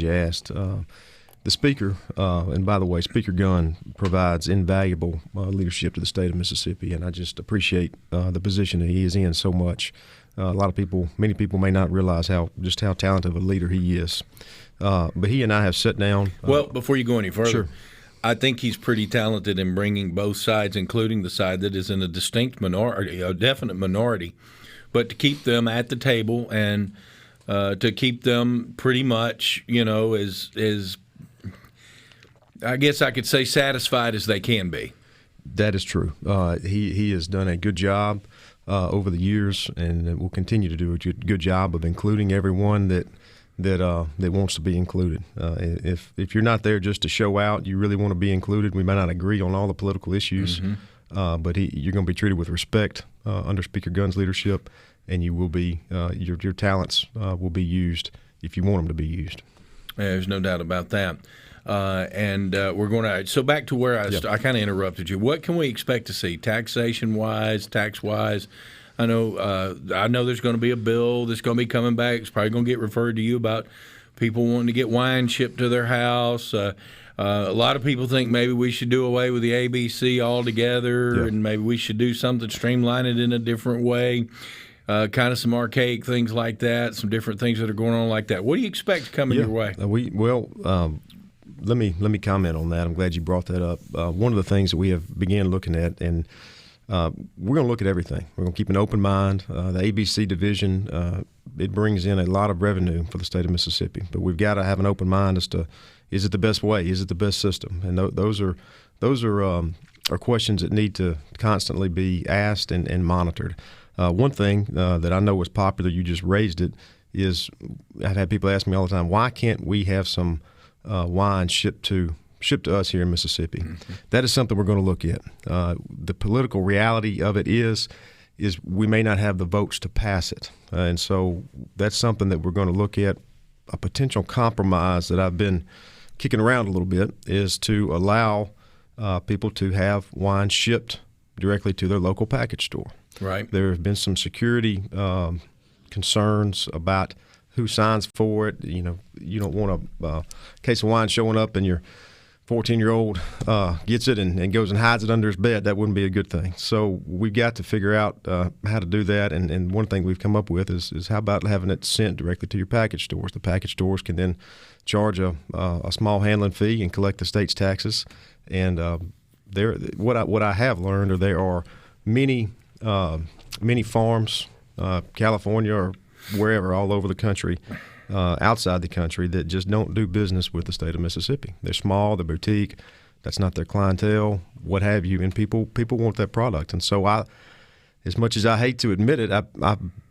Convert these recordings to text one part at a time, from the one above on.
you asked. The Speaker, and by the way, Speaker Gunn provides invaluable leadership to the state of Mississippi, and I just appreciate the position that he is in so much. Many people may not realize how talented of a leader he is. But he and I have sat down. Well, before you go any further, sure. I think he's pretty talented in bringing both sides, including the side that is in a distinct minority, a definite minority, but to keep them at the table and to keep them pretty much, as I guess I could say satisfied as they can be. That is true. He has done a good job over the years, and will continue to do a good job of including everyone that wants to be included. If you're not there just to show out, you really want to be included. We may not agree on all the political issues, but you're going to be treated with respect under Speaker Gunn's leadership, and you will be your talents will be used if you want them to be used. Yeah, there's no doubt about that. We're going to – so back to where I kind of interrupted you. What can we expect to see taxation-wise, tax-wise? I know there's going to be a bill that's going to be coming back. It's probably going to get referred to you about people wanting to get wine shipped to their house. A lot of people think maybe we should do away with the ABC altogether, and maybe we should do something, streamline it in a different way. Kind of some archaic things like that, some different things that are going on like that. What do you expect coming your way? Let me comment on that. I'm glad you brought that up. One of the things that we have began looking at, and we're going to look at everything. We're going to keep an open mind. The ABC division, it brings in a lot of revenue for the state of Mississippi, but we've got to have an open mind as to, is it the best way? Is it the best system? And those are questions that need to constantly be asked and monitored. One thing that I know is popular, you just raised it, is I've had people ask me all the time, why can't we have some wine shipped to us here in Mississippi? Mm-hmm. That is something we're going to look at. The political reality of it is we may not have the votes to pass it. And so that's something that we're going to look at. A potential compromise that I've been kicking around a little bit is to allow people to have wine shipped directly to their local package store. Right. There have been some security concerns about who signs for it. You don't want a case of wine showing up and your 14-year-old gets it and goes and hides it under his bed. That wouldn't be a good thing. So we've got to figure out how to do that. And one thing we've come up with is how about having it sent directly to your package stores. The package stores can then charge a small handling fee and collect the state's taxes. And what I have learned are there are many farms, California or wherever, all over the country, outside the country, that just don't do business with the state of Mississippi. They're small, they're boutique, that's not their clientele, what have you, and people want that product. And so as much as I hate to admit it,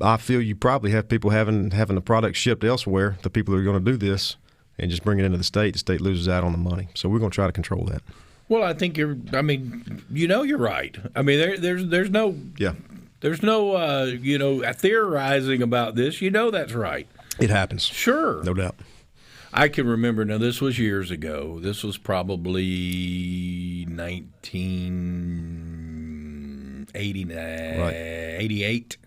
I feel you probably have people having the product shipped elsewhere, the people that are going to do this, and just bring it into the state loses out on the money. So we're going to try to control that. Well, I think you're right. I mean, there's no theorizing about this. That's right. It happens. Sure. No doubt. I can remember, now this was years ago. This was probably 1989, right. 88.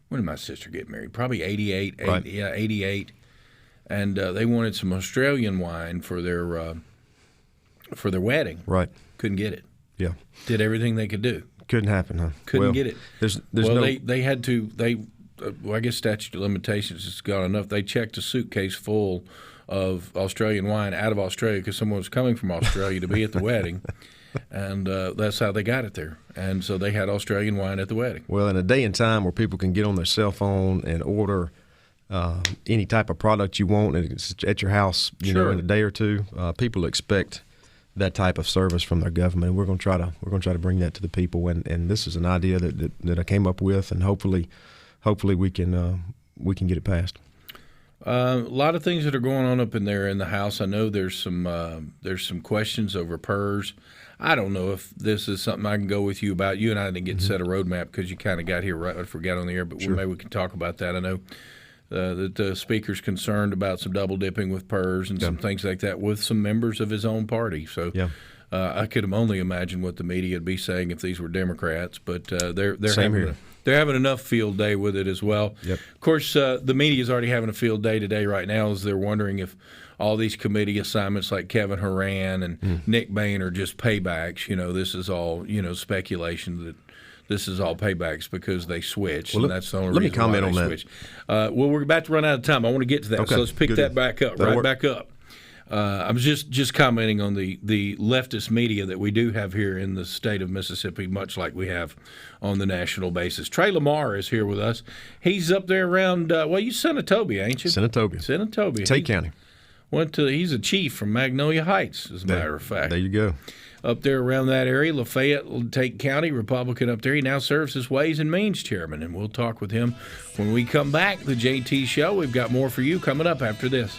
When did my sister get married? Probably 88. Right. 88. And they wanted some Australian wine for their wedding. Right. Couldn't get it. Yeah. Did everything they could do. Couldn't happen, huh? Couldn't get it. They had to. I guess statute of limitations has got enough. They checked a suitcase full of Australian wine out of Australia because someone was coming from Australia to be at the wedding, and that's how they got it there. And so they had Australian wine at the wedding. Well, in a day and time where people can get on their cell phone and order any type of product you want, and it's at your house, in a day or two, people expect that type of service from their government. We're going to try to bring that to the people, and this is an idea that I came up with, and hopefully we can get it passed. A lot of things that are going on up in there in the House. I know there's some questions over PERS. I don't know if this is something I can go with you about. You and I didn't get to set a roadmap because you kind of got here right before we got on the air, but sure. Maybe we can talk about that. I know that the Speaker's concerned about some double dipping with PERS and some things like that with some members of his own party. So I could only imagine what the media would be saying if these were Democrats. But they're they're having enough field day with it as well. Yep. Of course, the media is already having a field day today right now as they're wondering if all these committee assignments like Kevin Horan and Nick Bain are just paybacks. This is all, speculation that this is all paybacks because they switched, and that's the only reason let me comment why they on switched. Well, we're about to run out of time. I want to get to that, Okay, so let's pick good. that back up, That'll work. back up. I was just commenting on the leftist media that we do have here in the state of Mississippi, much like we have on the national basis. Trey Lamar is here with us. He's up there around, you Senatobia, ain't you? Senatobia. Tate County. He's a chief from Magnolia Heights, as a matter of fact. There you go. Up there around that area, Lafayette, Tate County, Republican up there. He now serves as Ways and Means Chairman, and we'll talk with him when we come back. The JT Show, we've got more for you coming up after this.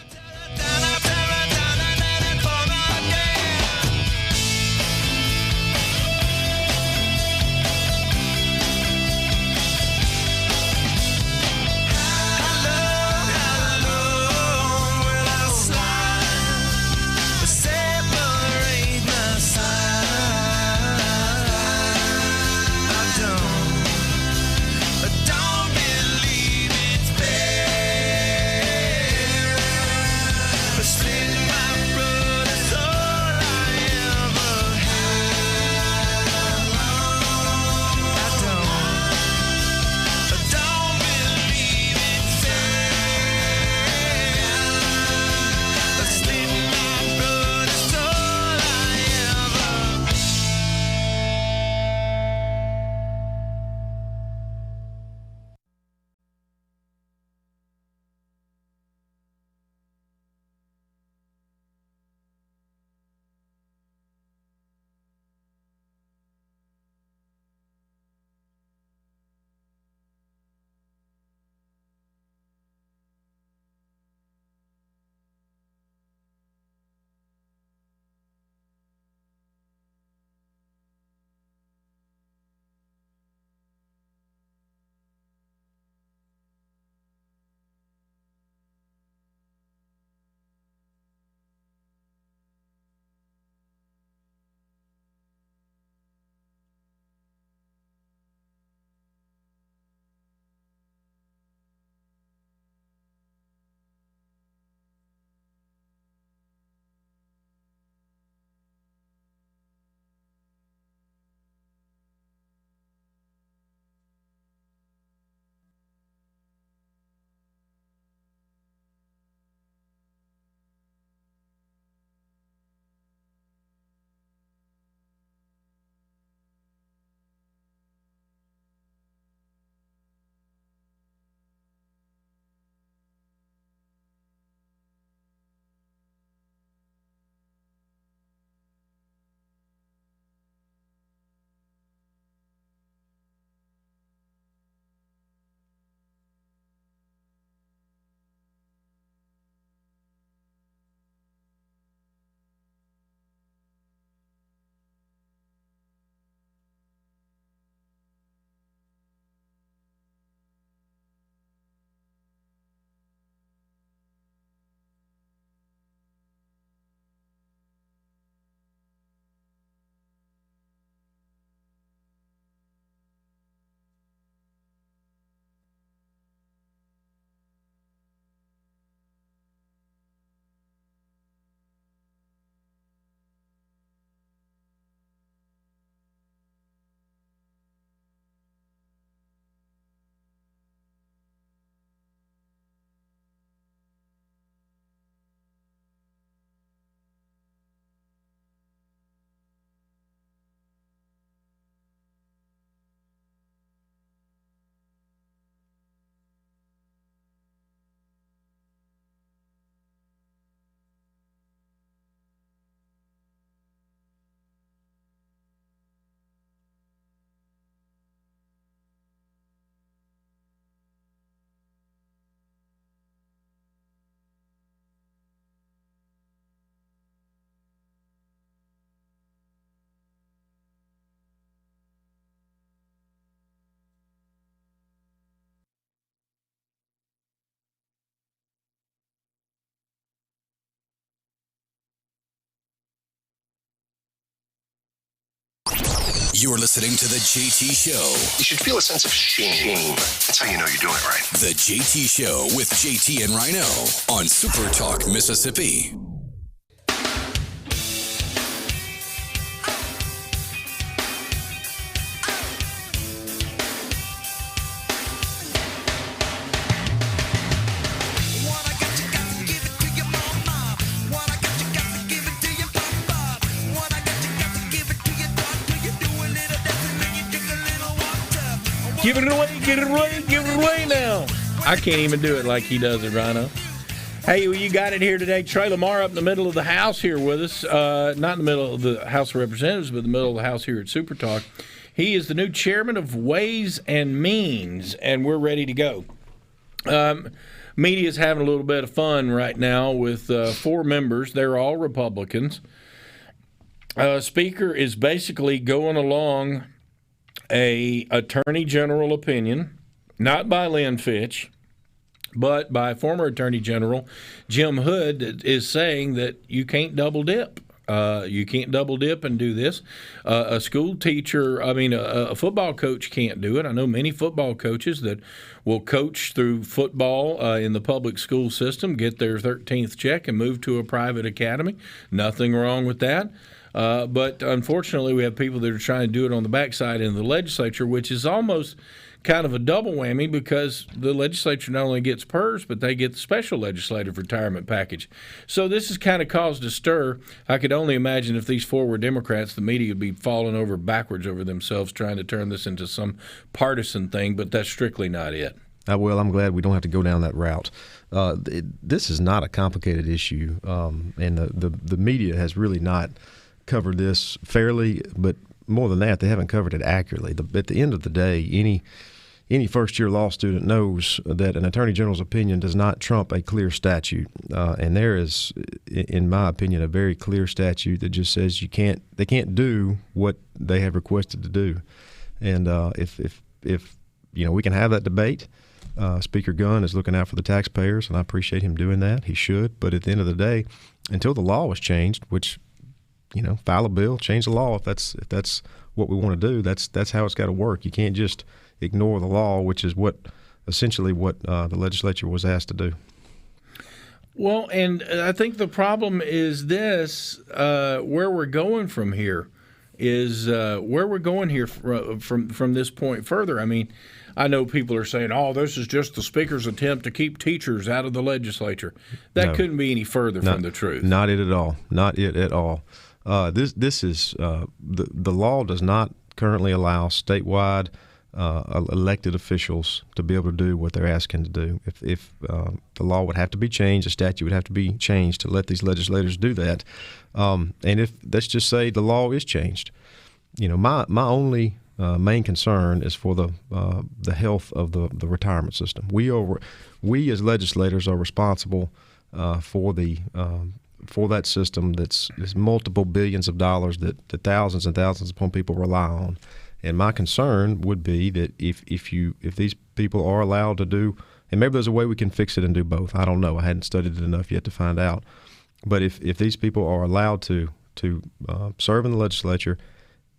You're listening to The JT Show. You should feel a sense of shame. That's how you know you're doing it right. The JT Show with JT and Rhino on SuperTalk, Mississippi. Give it away, give it away, give it away now. I can't even do it like he does it, Rhino. Hey, well, you got it here today. Trey Lamar up in the middle of the house here with us. Not in the middle of the House of Representatives, but in the middle of the house here at SuperTalk. He is the new chairman of Ways and Means, and we're ready to go. Media's having a little bit of fun right now with 4 members. They're all Republicans. Speaker is basically going along a attorney general opinion, not by Lynn Fitch, but by former attorney general Jim Hood, that is saying that you can't double dip. You can't double dip and do this. A school teacher, a football coach can't do it. I know many football coaches that will coach through football in the public school system, get their 13th check, and move to a private academy. Nothing wrong with that. But unfortunately, we have people that are trying to do it on the backside in the legislature, which is almost kind of a double whammy because the legislature not only gets PERS, but they get the special legislative retirement package. So this has kind of caused a stir. I could only imagine if these 4 were Democrats, the media would be falling over backwards over themselves trying to turn this into some partisan thing, but that's strictly not it. Well, I'm glad we don't have to go down that route. This is not a complicated issue, and the media has really not covered this fairly, but more than that, they haven't covered it accurately. At the end of the day, any first-year law student knows that an attorney general's opinion does not trump a clear statute, and there is, in my opinion, a very clear statute that just says they can't do what they have requested to do. And if we can have that debate. Speaker Gunn is looking out for the taxpayers, and I appreciate him doing that. He should, but at the end of the day, until the law was changed, which file a bill, change the law if that's what we want to do. That's how it's got to work. You can't just ignore the law, which is essentially what the legislature was asked to do. Well, and I think the problem is this: where we're going from here is from this point further. I mean, I know people are saying, "Oh, this is just the Speaker's attempt to keep teachers out of the legislature." That couldn't be any further from the truth. Not it at all. Not it at all. This is the law does not currently allow statewide elected officials to be able to do what they're asking to do. If the law would have to be changed, the statute would have to be changed to let these legislators do that. And if let's just say the law is changed, my only main concern is for the health of the retirement system. We as legislators are responsible for that system that's multiple billions of dollars that thousands and thousands upon people rely on. And my concern would be that if these people are allowed to do, and maybe there's a way we can fix it and do both. I don't know. I hadn't studied it enough yet to find out. But if these people are allowed to serve in the legislature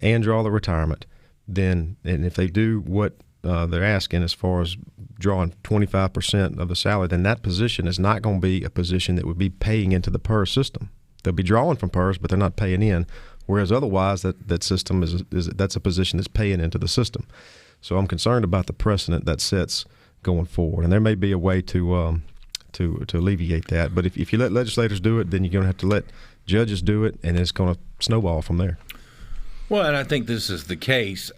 and draw the retirement, then and if they do what they're asking as far as drawing 25% of the salary, then that position is not going to be a position that would be paying into the PERS system. They'll be drawing from PERS, but they're not paying in. Whereas otherwise, that system that's a position that's paying into the system. So I'm concerned about the precedent that sets going forward, and there may be a way to alleviate that. But if you let legislators do it, then you're going to have to let judges do it, and it's going to snowball from there. Well, and I think this is the case.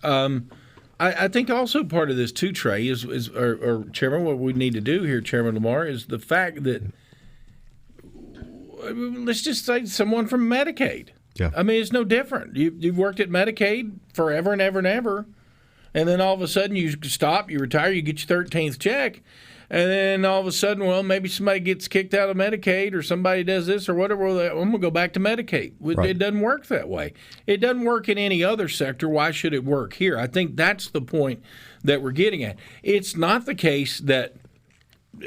I think also part of this too, Trey, is Chairman, what we need to do here, Chairman Lamar, is the fact that let's just say someone from Medicaid. Yeah. I mean, it's no different. You've worked at Medicaid forever and ever and ever, and then all of a sudden you stop, you retire, you get your 13th check, and then all of a sudden, well, maybe somebody gets kicked out of Medicaid or somebody does this or whatever. Well, I'm going to go back to Medicaid. Right. It doesn't work that way. It doesn't work in any other sector. Why should it work here? I think that's the point that we're getting at. It's not the case that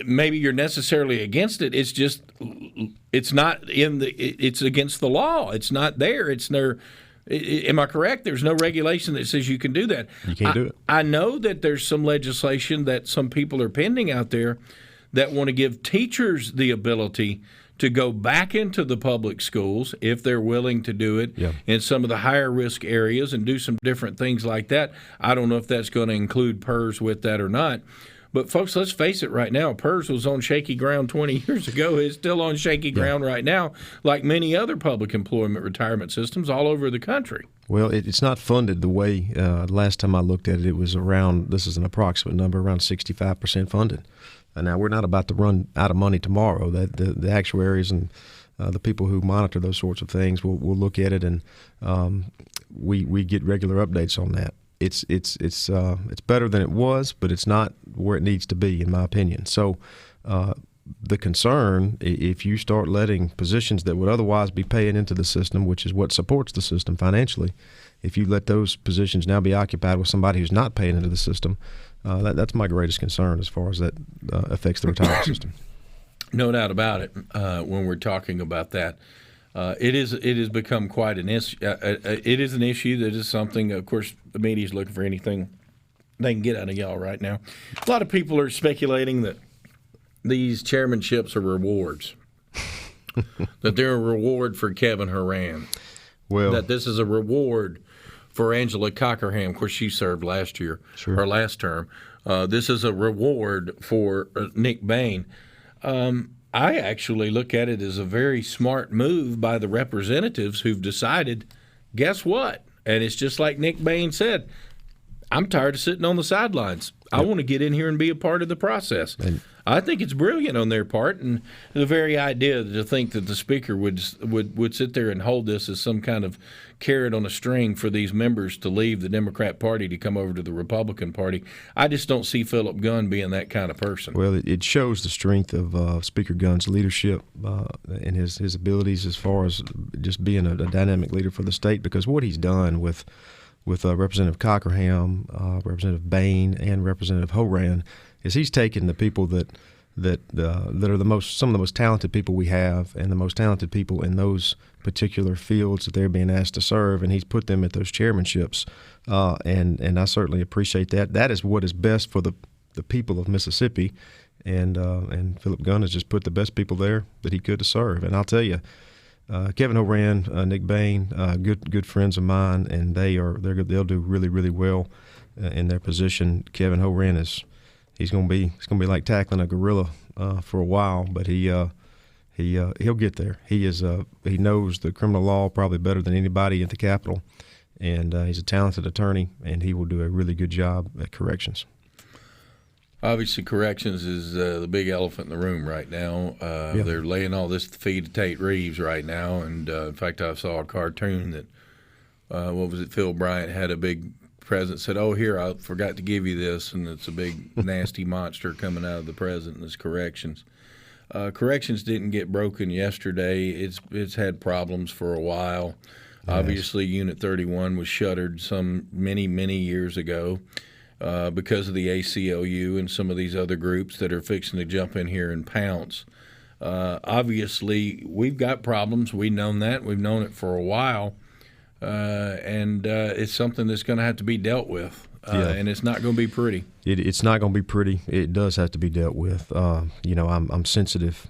maybe you're necessarily against it. It's just it's not in the. It's against the law. It's not there. It's there. Am I correct? There's no regulation that says you can do that. You can't do it. I know that there's some legislation that some people are pending out there that want to give teachers the ability to go back into the public schools if they're willing to do it in some of the higher risk areas and do some different things like that. I don't know if that's going to include PERS with that or not. But, folks, let's face it right now. PERS was on shaky ground 20 years ago. It's still on shaky ground right now, like many other public employment retirement systems all over the country. Well, it's not funded the way last time I looked at it, it was around, this is an approximate number, around 65% funded. Now, we're not about to run out of money tomorrow. The actuaries and the people who monitor those sorts of things will look at it, and we get regular updates on that. It's better than it was, but it's not where it needs to be, in my opinion. So the concern, if you start letting positions that would otherwise be paying into the system, which is what supports the system financially, if you let those positions now be occupied with somebody who's not paying into the system, that's my greatest concern as far as that affects the retirement system. No doubt about it. When we're talking about that. It has become quite an issue. It is an issue that is something, of course, the media's looking for anything they can get out of y'all right now. A lot of people are speculating that these chairmanships are rewards, that they're a reward for Kevin Horan, that this is a reward for Angela Cockerham. Of course, she served last year, or last term. This is a reward for Nick Bain. I actually look at it as a very smart move by the representatives who've decided, guess what? And it's just like Nick Bain said, I'm tired of sitting on the sidelines. I want to get in here and be a part of the process. And I think it's brilliant on their part, and the very idea to think that the speaker would sit there and hold this as some kind of carrot on a string for these members to leave the Democrat Party to come over to the Republican Party. I just don't see Philip Gunn being that kind of person. Well, it shows the strength of Speaker Gunn's leadership and his abilities as far as just being a dynamic leader for the state, because what he's done with Representative Cockerham, Representative Bain, and Representative Horan is he's taken the people that are some of the most talented people we have, and the most talented people in those particular fields that they're being asked to serve, and he's put them at those chairmanships, and I certainly appreciate that. That is what is best for the people of Mississippi, and Philip Gunn has just put the best people there that he could to serve. And I'll tell you, Kevin Horan, Nick Bain, good friends of mine, and they'll do really, really well in their position. Kevin Horan he's going to be like tackling a gorilla for a while, but he'll get there. He knows the criminal law probably better than anybody at the Capitol, and he's a talented attorney, and he will do a really good job at corrections. Obviously, corrections is the big elephant in the room right now. They're laying all this at the feet of Tate Reeves right now. And, in fact, I saw a cartoon that, Phil Bryant had a big present, said, oh, here, I forgot to give you this. And it's a big, nasty monster coming out of the president, and it's corrections. Corrections didn't get broken yesterday. It's had problems for a while. Yes. Obviously, Unit 31 was shuttered many, many years ago. Because of the ACLU and some of these other groups that are fixing to jump in here and pounce. Obviously, we've got problems. We've known that. We've known it for a while. And it's something that's going to have to be dealt with. And it's not going to be pretty. It's not going to be pretty. It does have to be dealt with. I'm sensitive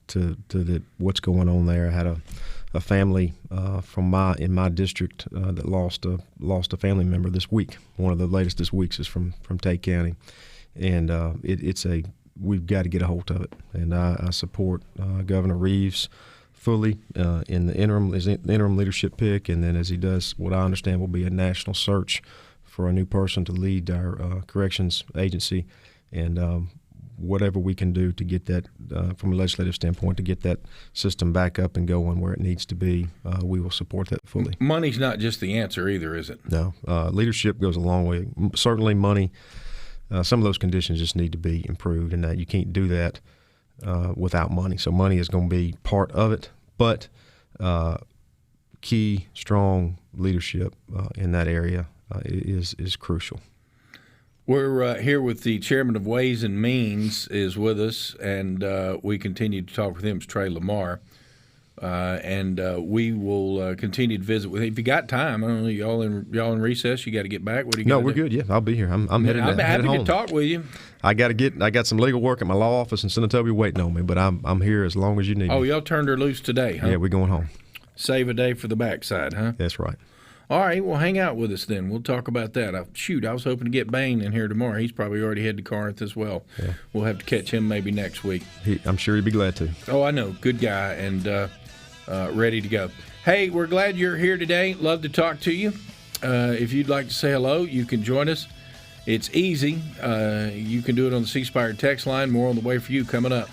to what's going on there. I had a family in my district that lost a family member this week. One of the latest this week's is from Tate County, and we've got to get a hold of it. And I support Governor Reeves fully in the interim leadership pick, and then as he does what I understand will be a national search for a new person to lead our corrections agency, and whatever we can do to get that, from a legislative standpoint, to get that system back up and going where it needs to be, we will support that fully. Money's not just the answer either, is it? No. Leadership goes a long way. Certainly money, some of those conditions just need to be improved, and that you can't do that without money. So money is going to be part of it, but key, strong leadership in that area is crucial. We're here with the chairman of Ways and Means is with us, and we continue to talk with him. It's Trey Lamar. and we will continue to visit with him. If you got time, I don't know, y'all in recess, you got to get back. What do you No, gotta we're do? good. Yeah, I'll be here. I'm headed I'm happy home. to talk with you. I got some legal work at my law office in Senatobia waiting on me, but I'm here as long as you need Oh, me. y'all turned her loose today, huh? Yeah, we're going home. Save a day for the backside, huh? That's right. All right, well, hang out with us then. We'll talk about that. I was hoping to get Bain in here tomorrow. He's probably already headed to Corinth as well. Yeah. We'll have to catch him maybe next week. I'm sure he'd be glad to. Oh, I know. Good guy and ready to go. Hey, we're glad you're here today. Love to talk to you. If you'd like to say hello, you can join us. It's easy. You can do it on the C Spire text line. More on the way for you coming up.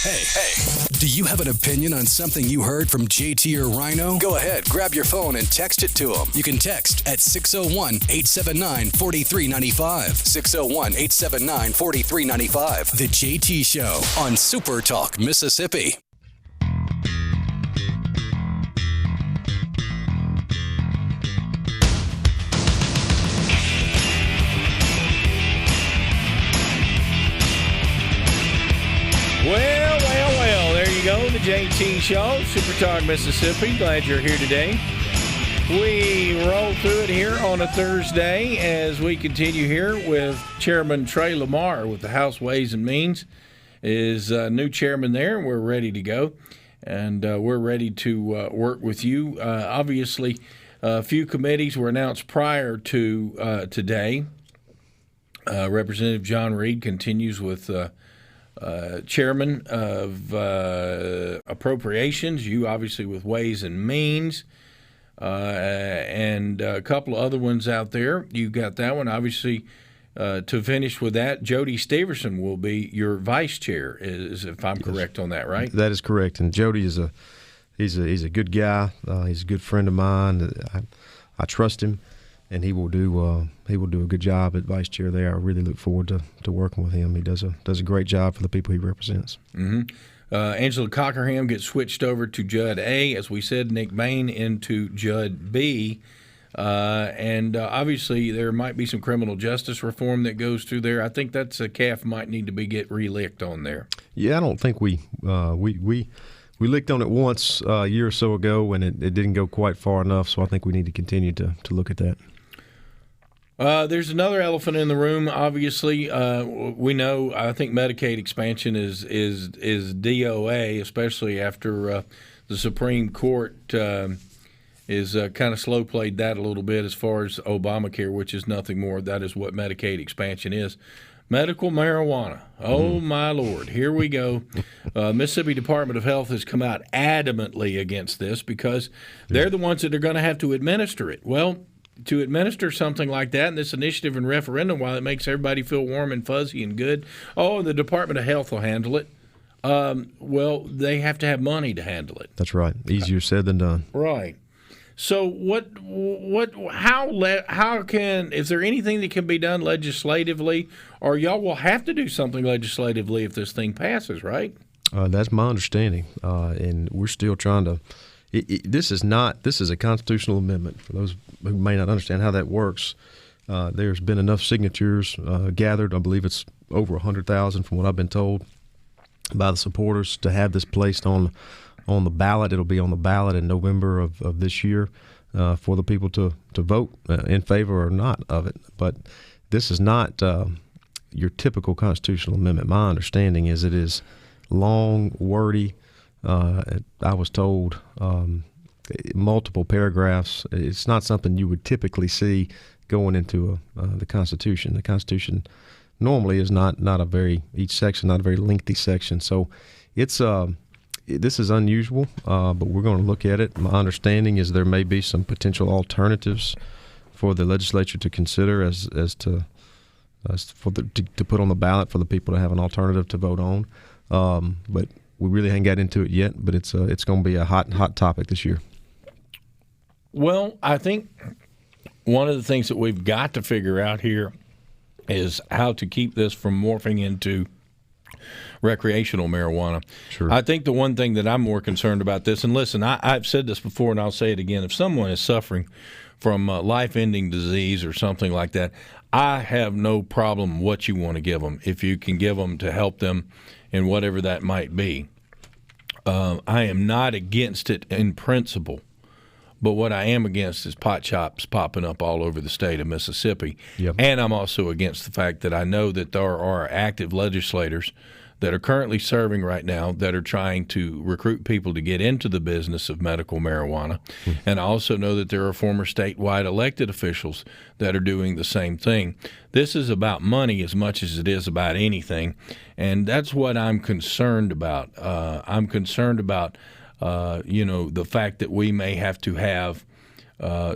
Hey, do you have an opinion on something you heard from JT or Rhino? Go ahead, grab your phone and text it to them. You can text at 601-879-4395. 601-879-4395. The JT Show on Super Talk, Mississippi. Well, there you go, the JT Show, Super Talk, Mississippi. Glad you're here today. We roll through it here on a Thursday as we continue here with Chairman Trey Lamar with the House Ways and Means. Is new chairman there, and we're ready to go. And we're ready to work with you. Obviously, a few committees were announced prior to today. Representative John Reed continues with chairman of appropriations, you obviously with Ways and Means, and a couple of other ones out there. You got that one. Obviously, to finish with that, Jody Steverson will be your vice chair, if I'm correct on that, right? That is correct. And Jody is he's a good guy. He's a good friend of mine. I trust him. And he will do a good job at vice chair there. I really look forward to working with him. He does a great job for the people he represents. Mm-hmm. Angela Cockerham gets switched over to Judd A. As we said, Nick Bain into Judd B. And obviously there might be some criminal justice reform that goes through there. I think that's a calf might need to get relicked on there. Yeah, I don't think we licked on it once a year or so ago, and it didn't go quite far enough. So I think we need to continue to look at that. There's another elephant in the room. Obviously, we know. I think Medicaid expansion is DOA, especially after the Supreme Court is kind of slow played that a little bit as far as Obamacare, which is nothing more. That is what Medicaid expansion is. Medical marijuana. Oh, my Lord. Here we go. Mississippi Department of Health has come out adamantly against this because they're the ones that are going to have to administer it. Well, to administer something like that in this initiative and referendum, while it makes everybody feel warm and fuzzy and good, the Department of Health will handle it. Well, they have to have money to handle it. That's right. Easier said than done. Right. So how can, is there anything that can be done legislatively, or y'all will have to do something legislatively if this thing passes, right? That's my understanding, and we're still trying to. This is a constitutional amendment. For those who may not understand how that works, there's been enough signatures gathered. I believe it's over 100,000 from what I've been told by the supporters to have this placed on the ballot. It'll be on the ballot in November of this year for the people to vote in favor or not of it. But this is not your typical constitutional amendment. My understanding is it is long, wordy. I was told multiple paragraphs. It's not something you would typically see going into the Constitution. The Constitution normally is not each section not a very lengthy section. So it's this is unusual, but we're going to look at it. My understanding is there may be some potential alternatives for the legislature to consider to put on the ballot for the people to have an alternative to vote on. But we really haven't got into it yet, but it's going to be a hot topic this year. Well, I think one of the things that we've got to figure out here is how to keep this from morphing into recreational marijuana. Sure. I think the one thing that I'm more concerned about this, and listen, I've said this before and I'll say it again, if someone is suffering from life-ending disease or something like that, I have no problem what you want to give them, if you can give them to help them in whatever that might be. I am not against it in principle, but what I am against is pot shops popping up all over the state of Mississippi. Yep. And I'm also against the fact that I know that there are active legislators that are currently serving right now that are trying to recruit people to get into the business of medical marijuana. And I also know that there are former statewide elected officials that are doing the same thing. This is about money as much as it is about anything, and that's what I'm concerned about. I'm concerned about, the fact that we may have to have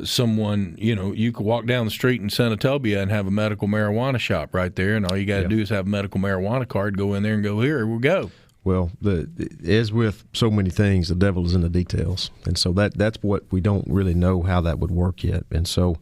someone, you could walk down the street in Senatobia and have a medical marijuana shop right there, and all you got to do is have a medical marijuana card, go in there and go, here we go. Well, as with so many things, the devil is in the details, and so that's what we don't really know how that would work yet. And so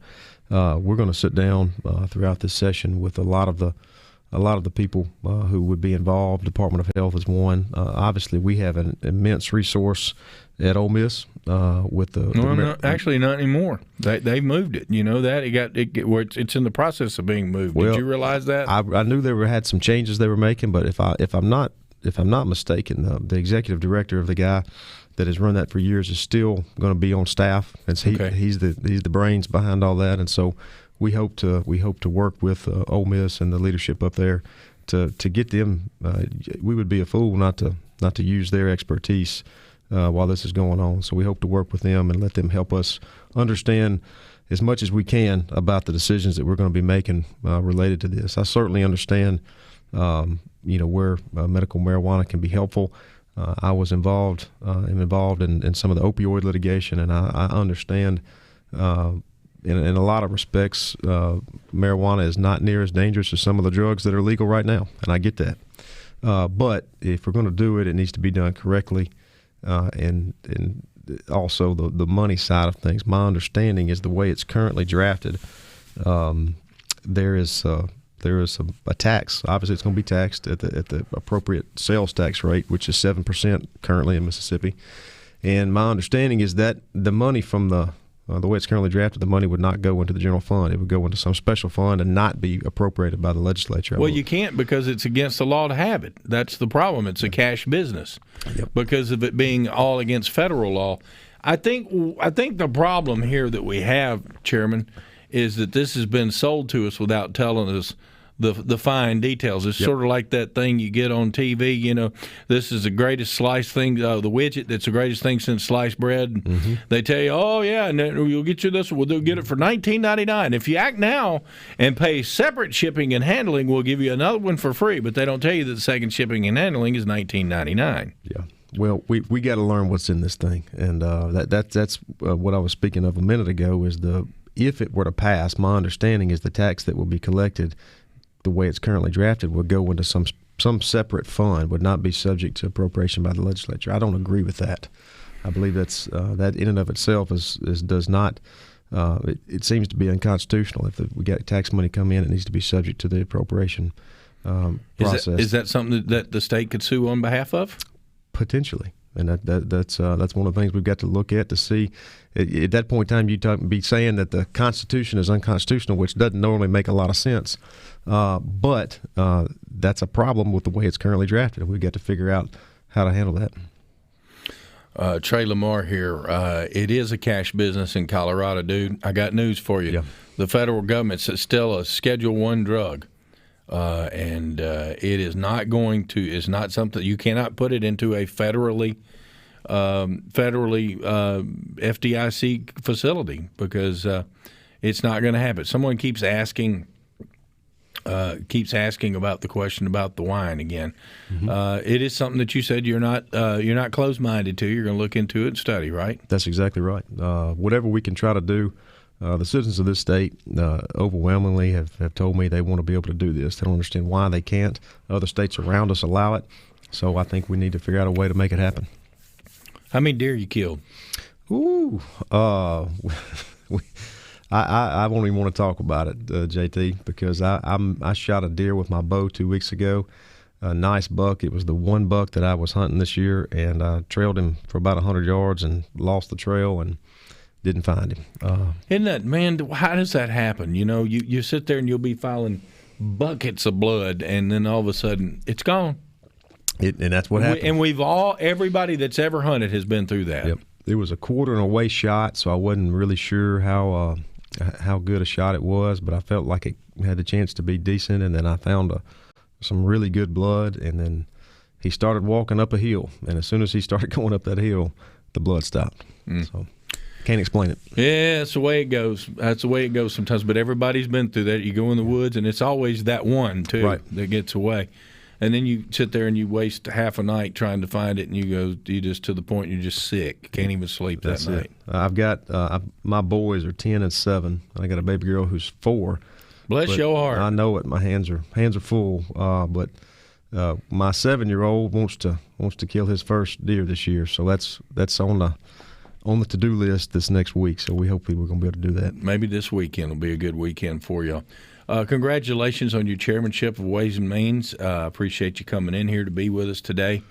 we're going to sit down throughout this session with a lot of the people who would be involved. Department of Health is one. Obviously, we have an immense resource at Ole Miss with the. Actually, not anymore. They've moved it. You know that it's in the process of being moved. Well, did you realize that? I knew had some changes they were making, but if I'm not mistaken, the executive director of the guy that has run that for years is still going to be on staff, and he's the brains behind all that. And so we hope to work with Ole Miss and the leadership up there to get them. We would be a fool not to use their expertise while this is going on. So we hope to work with them and let them help us understand as much as we can about the decisions that we're going to be making related to this. I certainly understand, where medical marijuana can be helpful. I was involved in some of the opioid litigation, and I understand in a lot of respects, marijuana is not near as dangerous as some of the drugs that are legal right now, and I get that. But if we're going to do it, it needs to be done correctly. And also the money side of things. My understanding is the way it's currently drafted, there is a tax. Obviously, it's going to be taxed at the appropriate sales tax rate, which is 7% currently in Mississippi. And my understanding is that the money from the way it's currently drafted, the money would not go into the general fund. It would go into some special fund and not be appropriated by the legislature. Well, you can't because it's against the law to have it. That's the problem. It's a cash business because of it being all against federal law. I think the problem here that we have, Chairman, is that this has been sold to us without telling us the fine details. It's sort of like that thing you get on TV, this is the greatest sliced thing, the widget that's the greatest thing since sliced bread. Mm-hmm. They tell you, oh, yeah, and you'll get you this, we'll get it for $19.99. If you act now and pay separate shipping and handling, we'll give you another one for free, but they don't tell you that the second shipping and handling is $19.99. Yeah. Well, we got to learn what's in this thing, and that's what I was speaking of a minute ago is if it were to pass, my understanding is the tax that will be collected the way it's currently drafted would go into some separate fund, would not be subject to appropriation by the legislature. I don't agree with that. I believe that's that in and of itself does not. It seems to be unconstitutional. If we got tax money come in, it needs to be subject to the appropriation process. Is that something that the state could sue on behalf of? Potentially. And that's one of the things we've got to look at to see. At that point in time, you'd be saying that the Constitution is unconstitutional, which doesn't normally make a lot of sense. But that's a problem with the way it's currently drafted. We've got to figure out how to handle that. Trey Lamar here. It is a cash business in Colorado, dude. I got news for you. Yeah. The federal government's still a Schedule I drug. And it is not going to. It's not something you cannot put it into a federally FDIC facility because it's not going to happen. Someone keeps asking about the question about the wine again. Mm-hmm. It is something that you said you're not closed-minded to. You're going to look into it and study, right? That's exactly right. Whatever we can try to do. The citizens of this state overwhelmingly have told me they want to be able to do this. They don't understand why they can't. Other states around us allow it. So I think we need to figure out a way to make it happen. How many deer you killed? Ooh, I won't even want to talk about it, JT, because I shot a deer with my bow 2 weeks ago. A nice buck. It was the one buck that I was hunting this year, and I trailed him for about 100 yards and lost the trail and didn't find him. Isn't that, man, how does that happen? You sit there and you'll be filing buckets of blood, and then all of a sudden it's gone. And that's what happened. And everybody that's ever hunted has been through that. Yep. It was a quarter and away shot, so I wasn't really sure how good a shot it was, but I felt like it had the chance to be decent, and then I found some really good blood, and then he started walking up a hill, and as soon as he started going up that hill, the blood stopped. So can't explain it. Yeah, that's the way it goes. That's the way it goes sometimes. But everybody's been through that. You go in the woods, and it's always that one, too, that gets away. And then you sit there and you waste half a night trying to find it, and you just to the point you're just sick. Can't even sleep that night. I've got my boys are 10 and 7. I got a baby girl who's 4. Bless your heart. I know it. My hands are full. But my 7-year-old wants to kill his first deer this year, so that's on the to-do list this next week. So we hope we're going to be able to do that. Maybe this weekend will be a good weekend for y'all. Congratulations on your chairmanship of Ways and Means. Appreciate you coming in here to be with us today.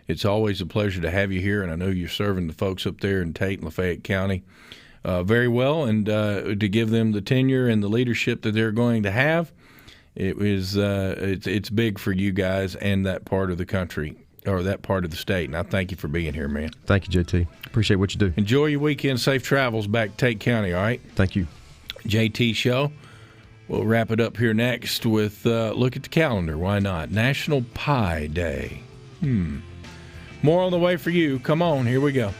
It's always a pleasure to have you here, and I know you're serving the folks up there in Tate and Lafayette County very well, and to give them the tenure and the leadership that they're going to have. It's big for you guys and that part of the country, or that part of the state, and I thank you for being here, man. Thank you, JT. Appreciate what you do. Enjoy your weekend. Safe travels back to Tate County, all right? Thank you. JT Show. We'll wrap it up here next with look at the calendar. Why not? National Pie Day. More on the way for you. Come on, here we go.